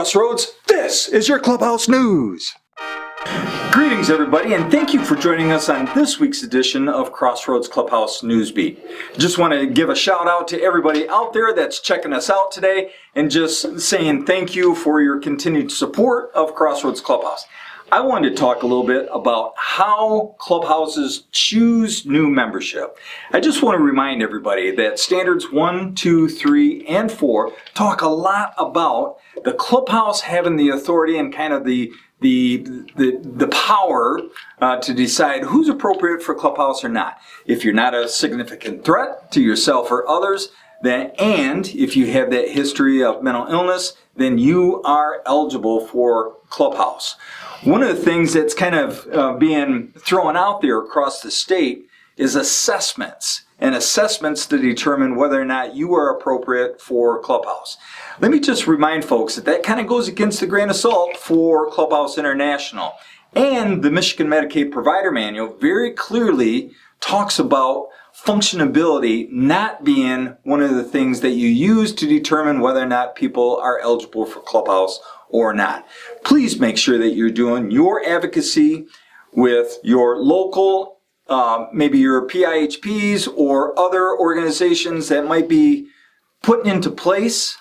Crossroads, this is your Clubhouse News. Greetings everybody, and thank you for joining us on this week's edition of Crossroads Clubhouse Newsbeat. Just want to give a shout out to everybody out there that's checking us out today and just saying thank you for your continued support of Crossroads Clubhouse. I wanted to talk a little bit about how clubhouses choose new membership. I just want to remind everybody that standards 1, 2, 3, and 4 talk a lot about the clubhouse having the authority and kind of the power to decide who's appropriate for clubhouse or not. If you're not a significant threat to yourself or others, then, and if you have that history of mental illness, then you are eligible for clubhouse. One of the things that's kind of being thrown out there across the state is assessments, and assessments to determine whether or not you are appropriate for clubhouse. Let me just remind folks that that kind of goes against the grain of salt for Clubhouse International. And the Michigan Medicaid Provider Manual very clearly talks about functionability not being one of the things that you use to determine whether or not people are eligible for clubhouse or not. Please make sure that you're doing your advocacy with your local, maybe your PIHPs or other organizations that might be putting into place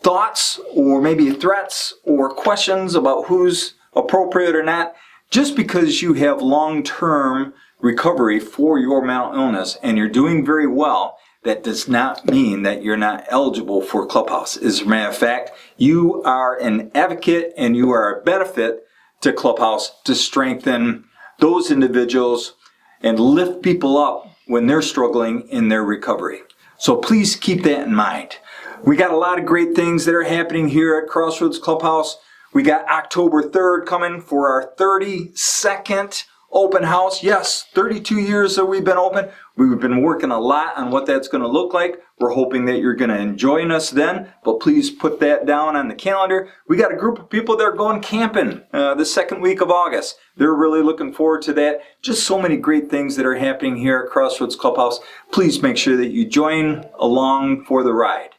thoughts or maybe threats or questions about who's appropriate or not. Just because you have long-term recovery for your mental illness and you're doing very well, that does not mean that you're not eligible for Clubhouse. As a matter of fact, you are an advocate and you are a benefit to Clubhouse to strengthen those individuals and lift people up when they're struggling in their recovery. So please keep that in mind. We got a lot of great things that are happening here at Crossroads Clubhouse. We got October 3rd coming for our 32nd open house. Yes, 32 years that we've been open. We've been working a lot on what that's going to look like. We're hoping that you're going to join us then, but please put that down on the calendar. We got a group of people that are going camping the second week of August. They're really looking forward to that. Just so many great things that are happening here at Crossroads Clubhouse. Please make sure that you join along for the ride.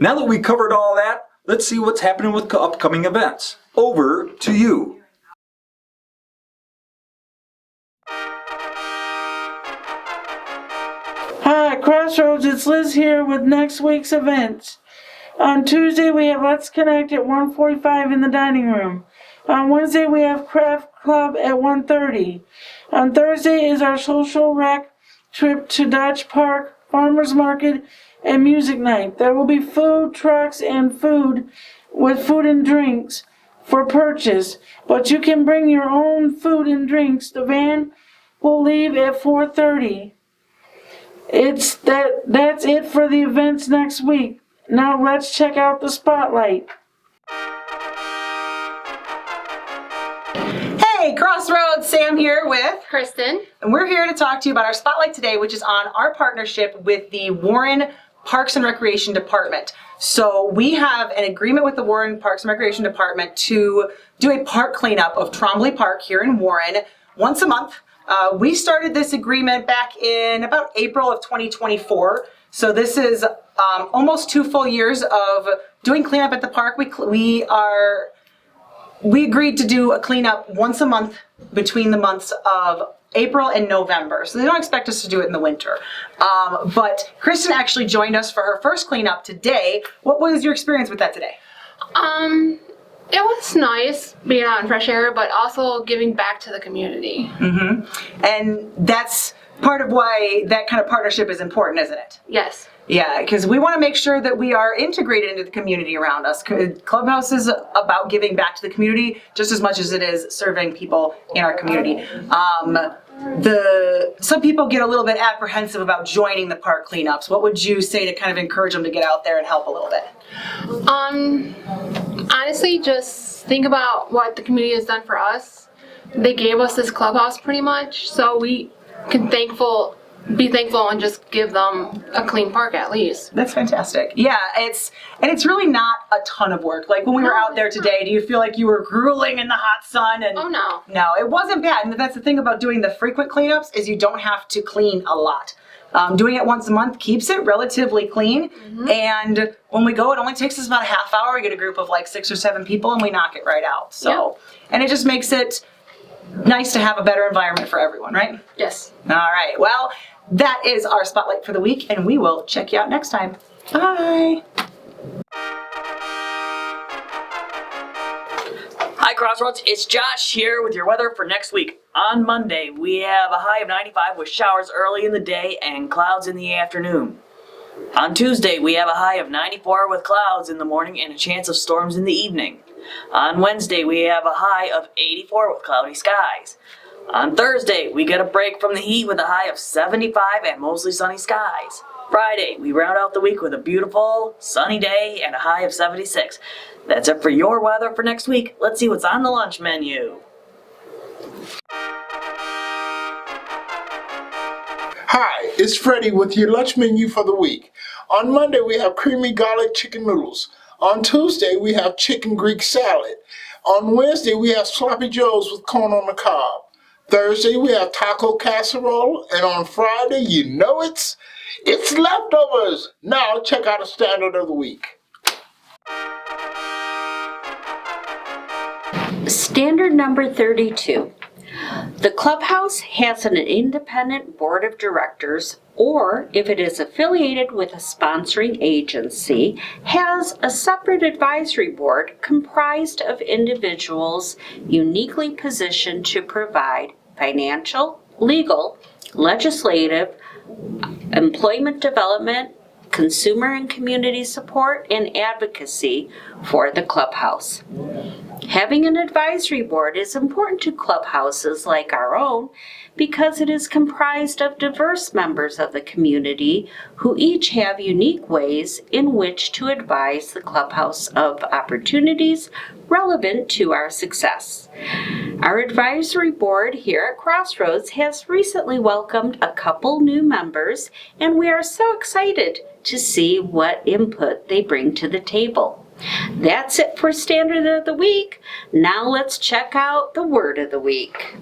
Now that we covered all that, let's see what's happening with upcoming events. Over to you. Hi, Crossroads, it's Liz here with next week's events. On Tuesday, we have Let's Connect at 1:45 in the dining room. On Wednesday, we have Craft Club at 1:30. On Thursday is our social rec trip to Dodge Park, Farmers Market, and Music Night. There will be food trucks and food with food and drinks for purchase, but you can bring your own food and drinks. The van will leave at 4:30. That's it for the events next week. Now let's check out the spotlight. Hey, Crossroads, Sam here with Kristen. And we're here to talk to you about our spotlight today, which is on our partnership with the Warren Parks and Recreation Department. So we have an agreement with the Warren Parks and Recreation Department to do a park cleanup of Trombley Park here in Warren once a month. We started this agreement back in about April of 2024. So this is almost 2 full years of doing cleanup at the park. We agreed to do a cleanup once a month between the months of April and November. So they don't expect us to do it in the winter. But Kristen actually joined us for her first cleanup today. What was your experience with that today? It was nice being out in fresh air, but also giving back to the community. Mm-hmm. And that's part of why that kind of partnership is important, isn't it? Yes. Yeah, because we want to make sure that we are integrated into the community around us. Clubhouse is about giving back to the community just as much as it is serving people in our community. Some people get a little bit apprehensive about joining the park cleanups. What would you say to kind of encourage them to get out there and help a little bit? Honestly, just think about what the community has done for us. They gave us this clubhouse pretty much, so we can be thankful and just give them a clean park at least. That's fantastic. Yeah, it's really not a ton of work. Like when we were out there today, do you feel like you were grueling in the hot sun? Oh no. No, it wasn't bad. And that's the thing about doing the frequent cleanups is you don't have to clean a lot. Doing it once a month keeps it relatively clean. And when we go, it only takes us about a half hour. We get a group of like 6 or 7 people and we knock it right out. So, and it just makes it nice to have a better environment for everyone, right? Yes. All right. Well, that is our spotlight for the week, and we will check you out next time. Bye. Hi Crossroads, it's Josh here with your weather for next week. On Monday, we have a high of 95 with showers early in the day and clouds in the afternoon. On Tuesday, we have a high of 94 with clouds in the morning and a chance of storms in the evening. On Wednesday, we have a high of 84 with cloudy skies. On Thursday, we get a break from the heat with a high of 75 and mostly sunny skies. Friday, we round out the week with a beautiful, sunny day and a high of 76. That's it for your weather for next week. Let's see what's on the lunch menu. Hi, it's Freddie with your lunch menu for the week. On Monday, we have creamy garlic chicken noodles. On Tuesday, we have chicken Greek salad. On Wednesday, we have sloppy joes with corn on the cob. Thursday, we have taco casserole. And on Friday, you know it's leftovers. Now, check out a standard of the week. Standard number 32. The clubhouse has an independent board of directors, or if it is affiliated with a sponsoring agency, has a separate advisory board comprised of individuals uniquely positioned to provide financial, legal, legislative, employment development, consumer and community support, and advocacy for the clubhouse. Having an advisory board is important to clubhouses like our own because it is comprised of diverse members of the community who each have unique ways in which to advise the clubhouse of opportunities relevant to our success. Our advisory board here at Crossroads has recently welcomed a couple new members, and we are so excited to see what input they bring to the table. That's it for Standard of the Week. Now let's check out the Word of the Week.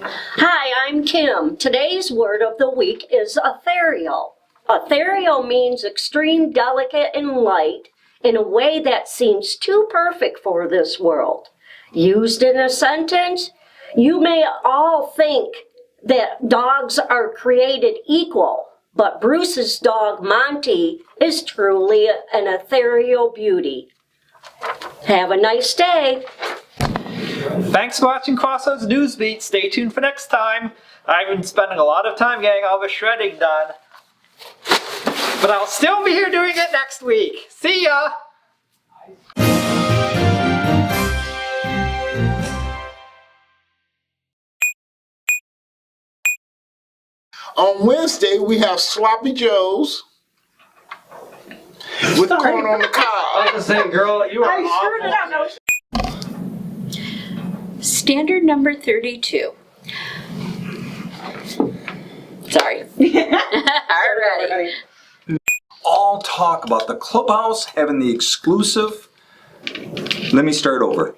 Hi, I'm Kim. Today's word of the week is ethereal. Ethereal means extreme, delicate, and light in a way that seems too perfect for this world. Used in a sentence, you may all think that dogs are created equal, but Bruce's dog Monty is truly an ethereal beauty. Have a nice day. Thanks for watching Crossroads Newsbeat. Stay tuned for next time. I've been spending a lot of time getting all the shredding done. But I'll still be here doing it next week. See ya! On Wednesday, we have sloppy joes with corn on the cob. I was just saying, girl, you are screwed it up. No. Standard number 32. Sorry. Alrighty. All talk about the clubhouse having the exclusive. Let me start over.